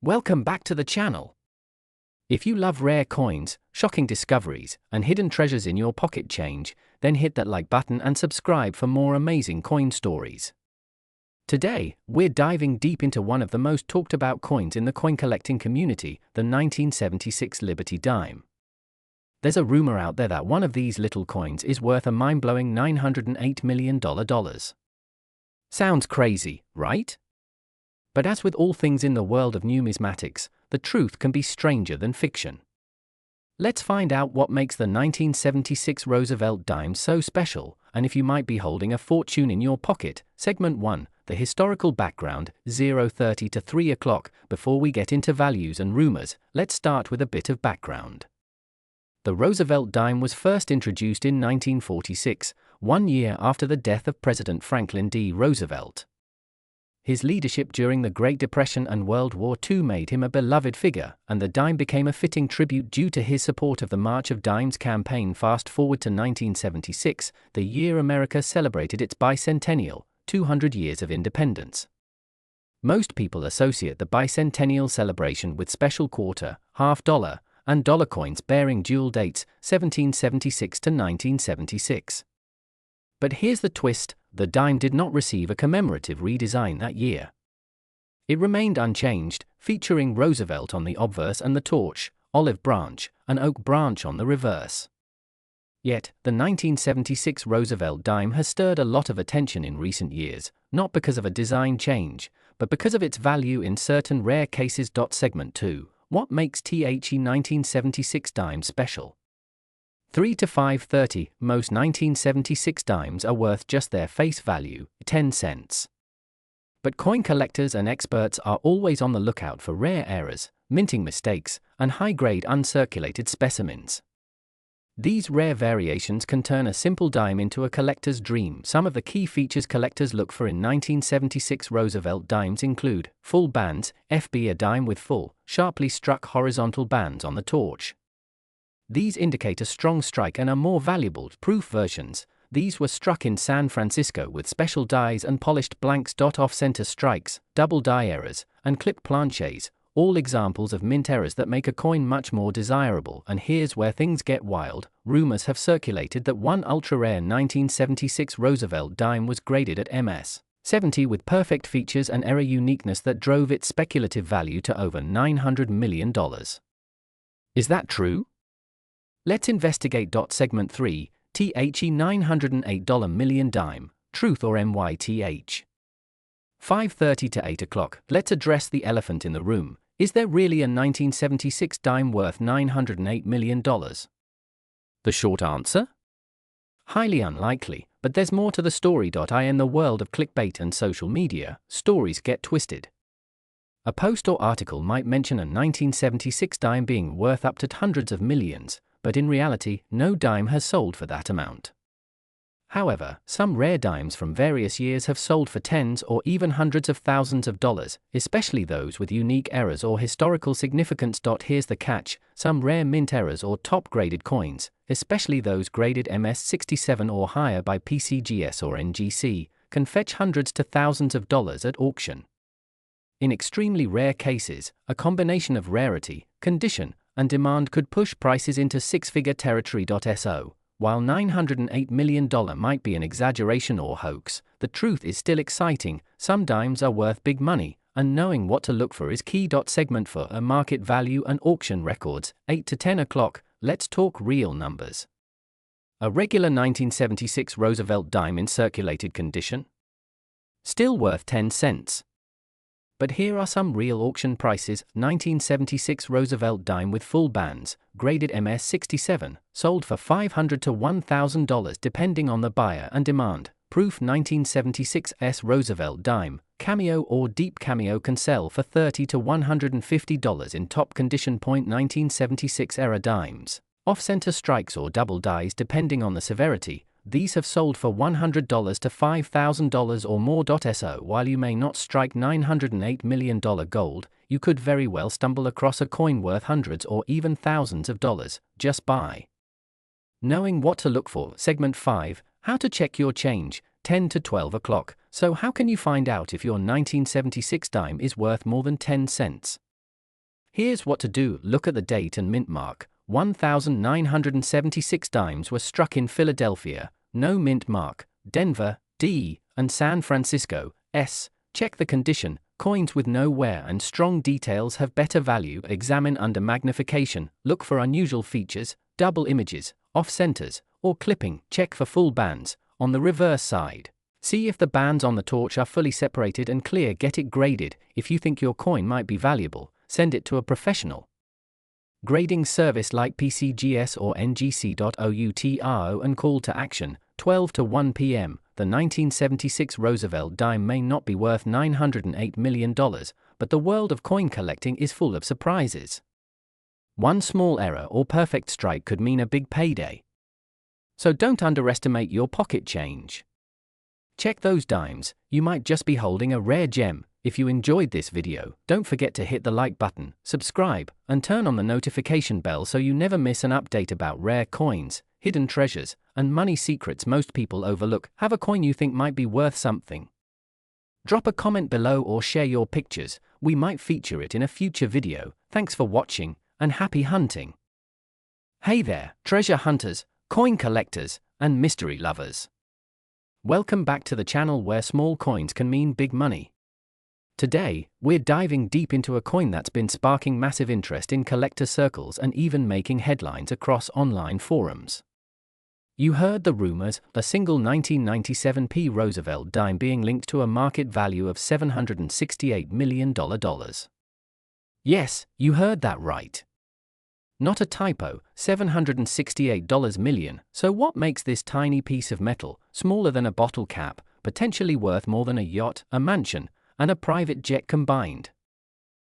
Welcome back to the channel. If you love rare coins, shocking discoveries, and hidden treasures in your pocket change, then hit that like button and subscribe for more amazing coin stories. Today, we're diving deep into one of the most talked about coins in the coin collecting community, the 1976 Liberty Dime. There's a rumor out there that one of these little coins is worth a mind-blowing $908 million. Sounds crazy, right? But as with all things in the world of numismatics, the truth can be stranger than fiction. Let's find out what makes the 1976 Roosevelt dime so special, and if you might be holding a fortune in your pocket. Segment 1, the historical background, 0:30 to 3 o'clock. Before we get into values and rumors, let's start with a bit of background. The Roosevelt dime was first introduced in 1946, 1 year after the death of President Franklin D. Roosevelt. His leadership during the Great Depression and World War II made him a beloved figure, and the dime became a fitting tribute due to his support of the March of Dimes campaign. Fast forward to 1976, the year America celebrated its bicentennial, 200 years of independence. Most people associate the bicentennial celebration with special quarter, half dollar, and dollar coins bearing dual dates, 1776 to 1976. But here's the twist: the dime did not receive a commemorative redesign that year. It remained unchanged, featuring Roosevelt on the obverse and the torch, olive branch, and oak branch on the reverse. Yet, the 1976 Roosevelt dime has stirred a lot of attention in recent years, not because of a design change, but because of its value in certain rare cases. Segment 2, what makes the 1976 dime special? 3 to 5:30, most 1976 dimes are worth just their face value, 10 cents. But coin collectors and experts are always on the lookout for rare errors, minting mistakes, and high-grade uncirculated specimens. These rare variations can turn a simple dime into a collector's dream. Some of the key features collectors look for in 1976 Roosevelt dimes include full bands, FB, a dime with full, sharply struck horizontal bands on the torch. These indicate a strong strike and are more valuable. Proof versions. These were struck in San Francisco with special dies and polished blanks. Off-center strikes, double die errors, and clipped planchets, all examples of mint errors that make a coin much more desirable. And here's where things get wild. Rumors have circulated that one ultra-rare 1976 Roosevelt dime was graded at MS 70 with perfect features and error uniqueness that drove its speculative value to over $900 million. Is that true? Let's investigate. Segment 3, the $908 million dime, truth or myth? 5:30 to 8 o'clock, let's address the elephant in the room. Is there really a 1976 dime worth $908 million? The short answer? Highly unlikely, but there's more to the story. In the world of clickbait and social media, stories get twisted. A post or article might mention a 1976 dime being worth up to hundreds of millions, but in reality, no dime has sold for that amount. However, some rare dimes from various years have sold for tens or even hundreds of thousands of dollars, especially those with unique errors or historical significance. Here's the catch: some rare mint errors or top-graded coins, especially those graded MS-67 or higher by PCGS or NGC, can fetch hundreds to thousands of dollars at auction. In extremely rare cases, a combination of rarity, condition, and demand could push prices into six-figure territory. While $908 million might be an exaggeration or hoax, the truth is still exciting. Some dimes are worth big money, and knowing what to look for is key. Segment 4, a market value and auction records, 8 to 10 o'clock, let's talk real numbers. A regular 1976 Roosevelt dime in circulated condition? Still worth 10 cents. But here are some real auction prices. 1976 Roosevelt dime with full bands, graded MS-67, sold for $500 to $1,000 depending on the buyer and demand. Proof: 1976 S Roosevelt dime, cameo or deep cameo, can sell for $30 to $150 in top condition. 1976 era dimes, off-center strikes or double dies depending on the severity. These have sold for $100 to $5,000 or more. So while you may not strike $908 million gold, you could very well stumble across a coin worth hundreds or even thousands of dollars, just by knowing what to look for. Segment 5, how to check your change, 10 to 12 o'clock. So how can you find out if your 1976 dime is worth more than 10 cents? Here's what to do. Look at the date and mint mark. 1,976 dimes were struck in Philadelphia, no mint mark, Denver, D, and San Francisco, S. Check the condition. Coins with no wear and strong details have better value. Examine under magnification. Look for unusual features, double images, off-centers, or clipping. Check for full bands. On the reverse side, see if the bands on the torch are fully separated and clear. Get it graded. If you think your coin might be valuable, send it to a professional grading service like PCGS or NGC.OUTRO and call to action. 12 to 1 p.m. The 1976 Roosevelt dime may not be worth $908 million, but the world of coin collecting is full of surprises. One small error or perfect strike could mean a big payday. So don't underestimate your pocket change. Check those dimes. You might just be holding a rare gem. If you enjoyed this video, don't forget to hit the like button, subscribe, and turn on the notification bell so you never miss an update about rare coins, hidden treasures, and money secrets most people overlook. Have a coin you think might be worth something? Drop a comment below or share your pictures. We might feature it in a future video. Thanks for watching, and happy hunting. Hey there, treasure hunters, coin collectors, and mystery lovers. Welcome back to the channel where small coins can mean big money. Today, we're diving deep into a coin that's been sparking massive interest in collector circles and even making headlines across online forums. You heard the rumors, a single 1997 Roosevelt dime being linked to a market value of $768 million. Yes, you heard that right. Not a typo, $768 million. So what makes this tiny piece of metal, smaller than a bottle cap, potentially worth more than a yacht, a mansion, and a private jet combined?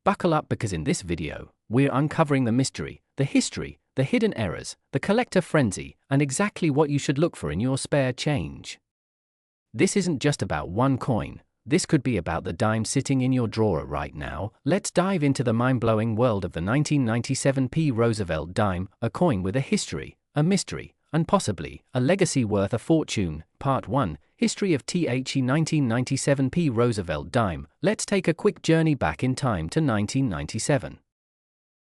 Buckle up, because in this video, we're uncovering the mystery, the history, the hidden errors, the collector frenzy, and exactly what you should look for in your spare change. This isn't just about one coin. This could be about the dime sitting in your drawer right now. Let's dive into the mind-blowing world of the 1997 Roosevelt dime, a coin with a history, a mystery, and possibly a legacy worth a fortune. Part 1. History of the 1997 Roosevelt dime. Let's take a quick journey back in time to 1997.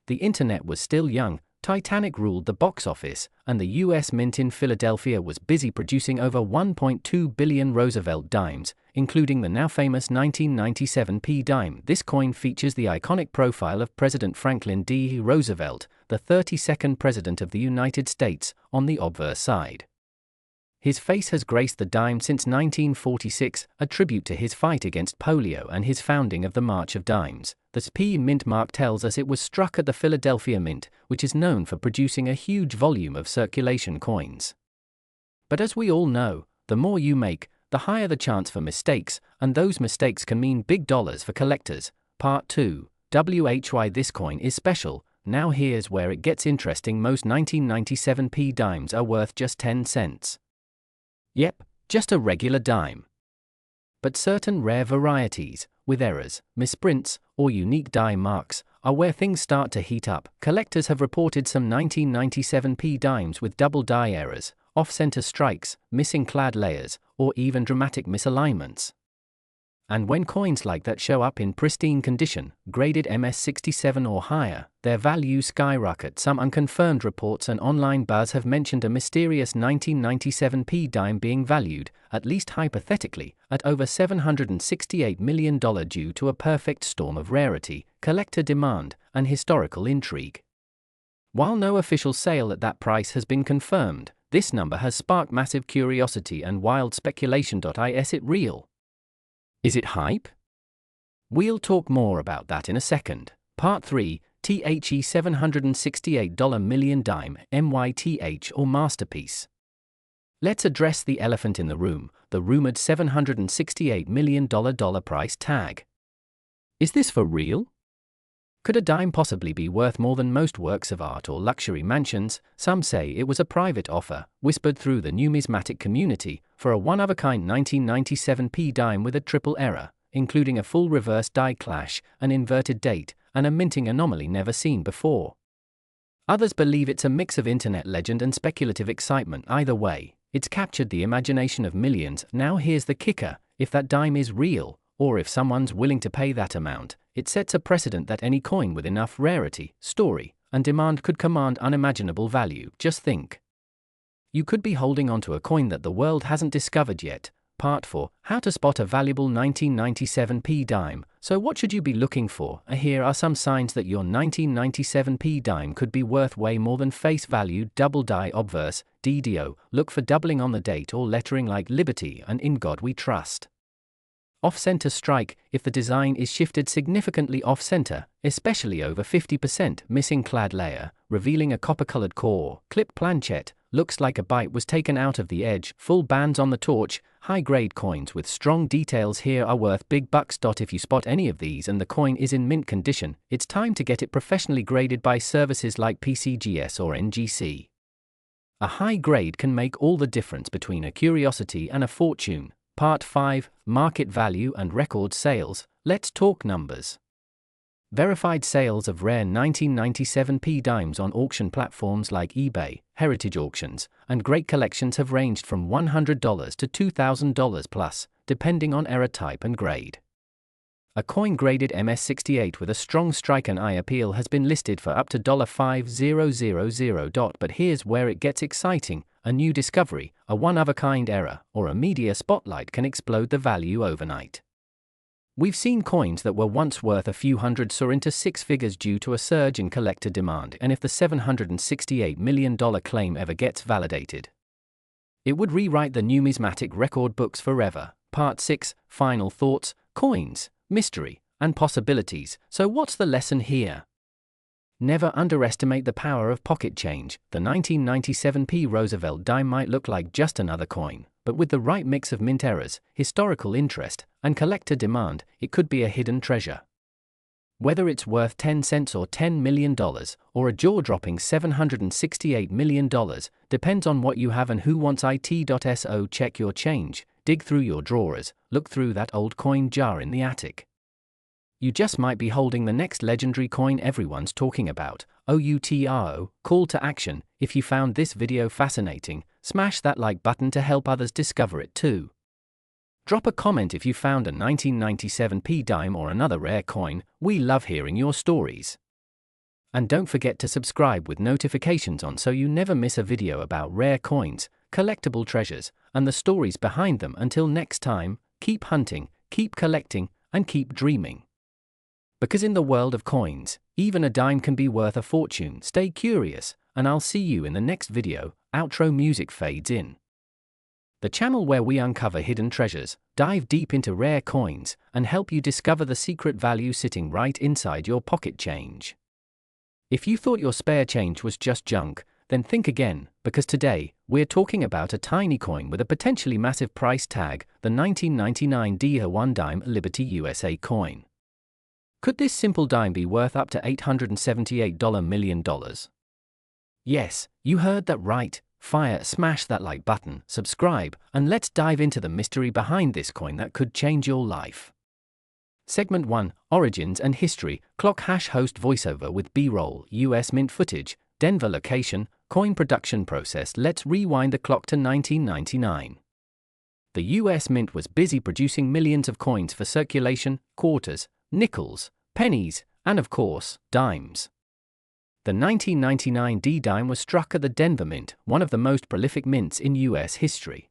The internet was still young, Titanic ruled the box office, and the US Mint in Philadelphia was busy producing over 1.2 billion Roosevelt dimes, including the now famous 1997 dime. This coin features the iconic profile of President Franklin D. Roosevelt, the 32nd President of the United States, on the obverse side. His face has graced the dime since 1946, a tribute to his fight against polio and his founding of the March of Dimes. The P mint mark tells us it was struck at the Philadelphia Mint, which is known for producing a huge volume of circulation coins. But as we all know, the more you make, the higher the chance for mistakes, and those mistakes can mean big dollars for collectors. Part 2. Why this coin is special. Now here's where it gets interesting. Most 1997 dimes are worth just 10 cents. Yep, just a regular dime. But certain rare varieties, with errors, misprints, or unique die marks, are where things start to heat up. Collectors have reported some 1997 dimes with double die errors, off-center strikes, missing clad layers, or even dramatic misalignments. And when coins like that show up in pristine condition, graded MS67 or higher, their value skyrockets. Some unconfirmed reports and online buzz have mentioned a mysterious 1997 dime being valued, at least hypothetically, at over $768 million due to a perfect storm of rarity, collector demand, and historical intrigue. While no official sale at that price has been confirmed, this number has sparked massive curiosity and wild speculation. Is it real? Is it hype? We'll talk more about that in a second. Part 3. The $768 million dime, MYTH or masterpiece. Let's address the elephant in the room, the rumored $768 million price tag. Is this for real? Could a dime possibly be worth more than most works of art or luxury mansions? Some say it was a private offer, whispered through the numismatic community, for a one-of-a-kind 1997 dime with a triple error, including a full reverse die clash, an inverted date, and a minting anomaly never seen before. Others believe it's a mix of internet legend and speculative excitement. Either way, it's captured the imagination of millions. Now here's the kicker: if that dime is real, or if someone's willing to pay that amount, it sets a precedent that any coin with enough rarity, story, and demand could command unimaginable value. Just think. You could be holding onto a coin that the world hasn't discovered yet. Part 4. How to spot a valuable 1997p dime. So what should you be looking for? Here are some signs that your 1997p dime could be worth way more than face value. Double die obverse, DDO. Look for doubling on the date or lettering like Liberty and In God We Trust. Off-center strike. If the design is shifted significantly off-center, especially over 50%, missing clad layer, revealing a copper-colored core. Clip planchette. Looks like a bite was taken out of the edge. Full bands on the torch. High-grade coins with strong details here are worth big bucks. If you spot any of these and the coin is in mint condition, it's time to get it professionally graded by services like PCGS or NGC. A high grade can make all the difference between a curiosity and a fortune. Part 5. Market value and record sales. Let's talk numbers. Verified sales of rare 1997p dimes on auction platforms like eBay, Heritage Auctions, and Great Collections have ranged from $100 to $2,000 plus, depending on error type and grade. A coin graded MS68 with a strong strike and eye appeal has been listed for up to $5,000. But here's where it gets exciting. A new discovery, a one-of-a-kind error, or a media spotlight can explode the value overnight. We've seen coins that were once worth a few hundred soar into six figures due to a surge in collector demand, and if the $768 million claim ever gets validated, it would rewrite the numismatic record books forever. Part 6. Final thoughts, coins, mystery, and possibilities. So what's the lesson here? Never underestimate the power of pocket change. The 1997p Roosevelt dime might look like just another coin, but with the right mix of mint errors, historical interest, and collector demand, it could be a hidden treasure. Whether it's worth 10 cents or $10 million, or a jaw-dropping $768 million, depends on what you have and who wants it. So check your change, dig through your drawers, look through that old coin jar in the attic. You just might be holding the next legendary coin everyone's talking about. OUTRO, call to action. If you found this video fascinating, smash that like button to help others discover it too. Drop a comment if you found a 1997p dime or another rare coin. We love hearing your stories. And don't forget to subscribe with notifications on so you never miss a video about rare coins, collectible treasures, and the stories behind them. Until next time, keep hunting, keep collecting, and keep dreaming. Because in the world of coins, even a dime can be worth a fortune. Stay curious, and I'll see you in the next video. Outro music fades in. The channel where we uncover hidden treasures, dive deep into rare coins, and help you discover the secret value sitting right inside your pocket change. If you thought your spare change was just junk, then think again, because today, we're talking about a tiny coin with a potentially massive price tag, the 1999 1 dime Liberty USA coin. Could this simple dime be worth up to $878 million? Yes, you heard that right. Smash that like button, subscribe, and let's dive into the mystery behind this coin that could change your life. Segment 1. Origins and History. Clock hash host voiceover with B-roll, US Mint footage, Denver location, coin production process. Let's rewind the clock to 1999. The US Mint was busy producing millions of coins for circulation, quarters, nickels, pennies, and of course, dimes. The 1999 D-dime was struck at the Denver Mint, one of the most prolific mints in US history.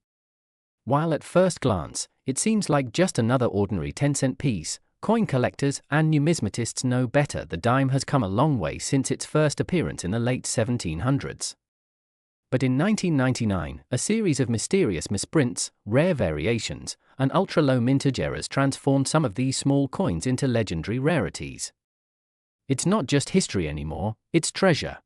While at first glance, it seems like just another ordinary 10-cent piece, coin collectors and numismatists know better. The dime has come a long way since its first appearance in the late 1700s. But in 1999, a series of mysterious misprints, rare variations, and ultra-low mintage errors transformed some of these small coins into legendary rarities. It's not just history anymore, it's treasure.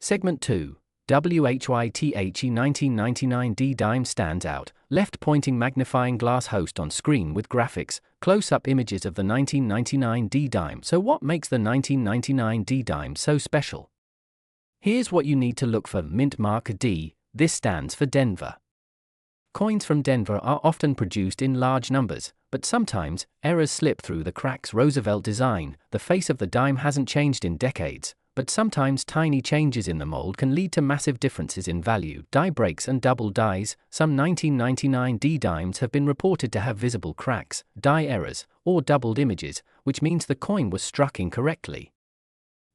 Segment 2. WHYTHE 1999 D-dime stands out, left-pointing magnifying glass host on screen with graphics, close-up images of the 1999 D-dime. So what makes the 1999 D-dime so special? Here's what you need to look for. Mint mark D, this stands for Denver. Coins from Denver are often produced in large numbers, but sometimes, errors slip through the cracks. Roosevelt design. The face of the dime hasn't changed in decades, but sometimes tiny changes in the mold can lead to massive differences in value. Die breaks and double dies. Some 1999 D dimes have been reported to have visible cracks, die errors, or doubled images, which means the coin was struck incorrectly.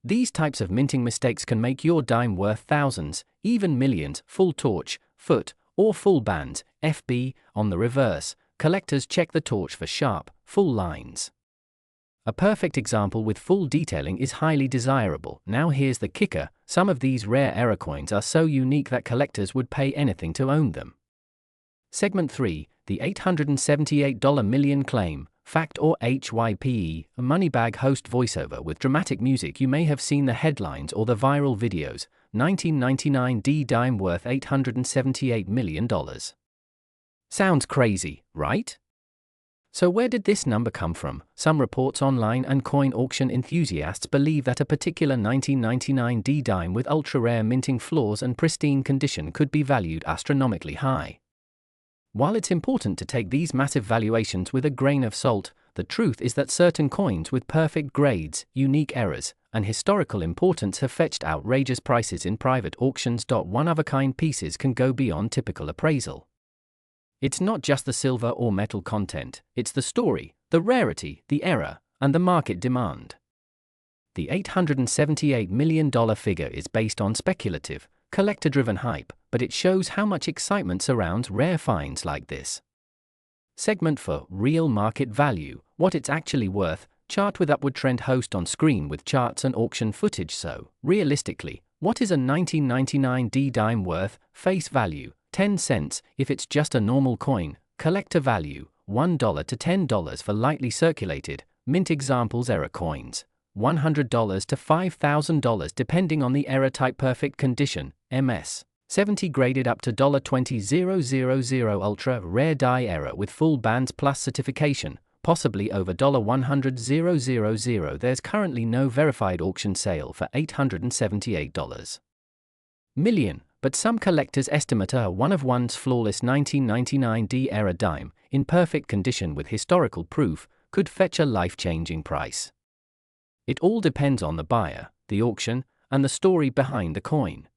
These types of minting mistakes can make your dime worth thousands, even millions. Full torch, foot, or full bands, FB. On the reverse, collectors check the torch for sharp, full lines. A perfect example with full detailing is highly desirable. Now here's the kicker: some of these rare error coins are so unique that collectors would pay anything to own them. Segment 3, the $878 million claim, fact or HYPE, a Moneybag host voiceover with dramatic music. You may have seen the headlines or the viral videos. 1999 D dime worth $878 million. Sounds crazy, right? So where did this number come from? Some reports online and coin auction enthusiasts believe that a particular 1999 D dime with ultra-rare minting flaws and pristine condition could be valued astronomically high. While it's important to take these massive valuations with a grain of salt, the truth is that certain coins with perfect grades, unique errors, and historical importance have fetched outrageous prices in private auctions. One-of-a-kind pieces can go beyond typical appraisal. It's not just the silver or metal content, it's the story, the rarity, the error, and the market demand. The $878 million figure is based on speculative, collector-driven hype, but it shows how much excitement surrounds rare finds like this. Segment 4, real market value, what it's actually worth. Chart with upward trend host on screen with charts and auction footage. So, realistically, what is a 1999 D dime worth? Face value, 10 cents if it's just a normal coin. Collector value, $1 to $10 for lightly circulated, mint examples. Error coins, $100 to $5,000 depending on the error type. Perfect condition, MS 70 graded up to $20,000. Ultra rare die error with full bands plus certification, possibly over $100,000. There's currently no verified auction sale for $878 million, but some collectors estimate a one-of-one's flawless 1999 D era dime, in perfect condition with historical proof, could fetch a life-changing price. It all depends on the buyer, the auction, and the story behind the coin.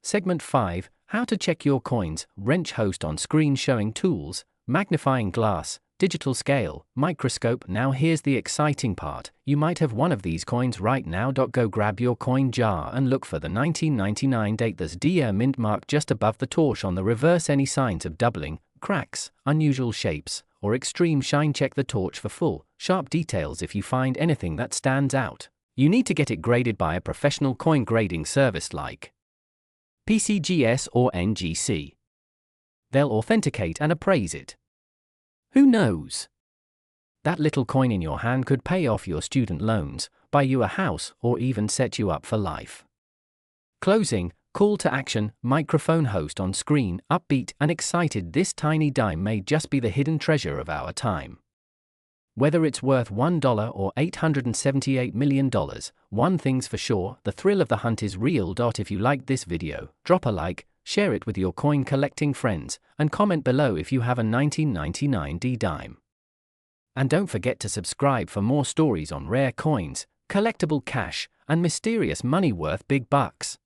Segment 5, how to check your coins. Wrench host on screen showing tools, magnifying glass, digital scale, microscope. Now here's the exciting part. You might have one of these coins right now. Go grab your coin jar and look for the 1999 date. There's DR mint mark just above the torch. On the reverse, any signs of doubling, cracks, unusual shapes, or extreme shine. Check the torch for full, sharp details. If you find anything that stands out, you need to get it graded by a professional coin grading service like PCGS or NGC. They'll authenticate and appraise it. Who knows? That little coin in your hand could pay off your student loans, buy you a house, or even set you up for life. Closing, call to action, microphone host on screen, upbeat and excited. This tiny dime may just be the hidden treasure of our time. Whether it's worth $1 or $878 million, one thing's for sure, the thrill of the hunt is real. If you liked this video, drop a like, share it with your coin collecting friends, and comment below if you have a 1999 D dime. And don't forget to subscribe for more stories on rare coins, collectible cash, and mysterious money worth big bucks.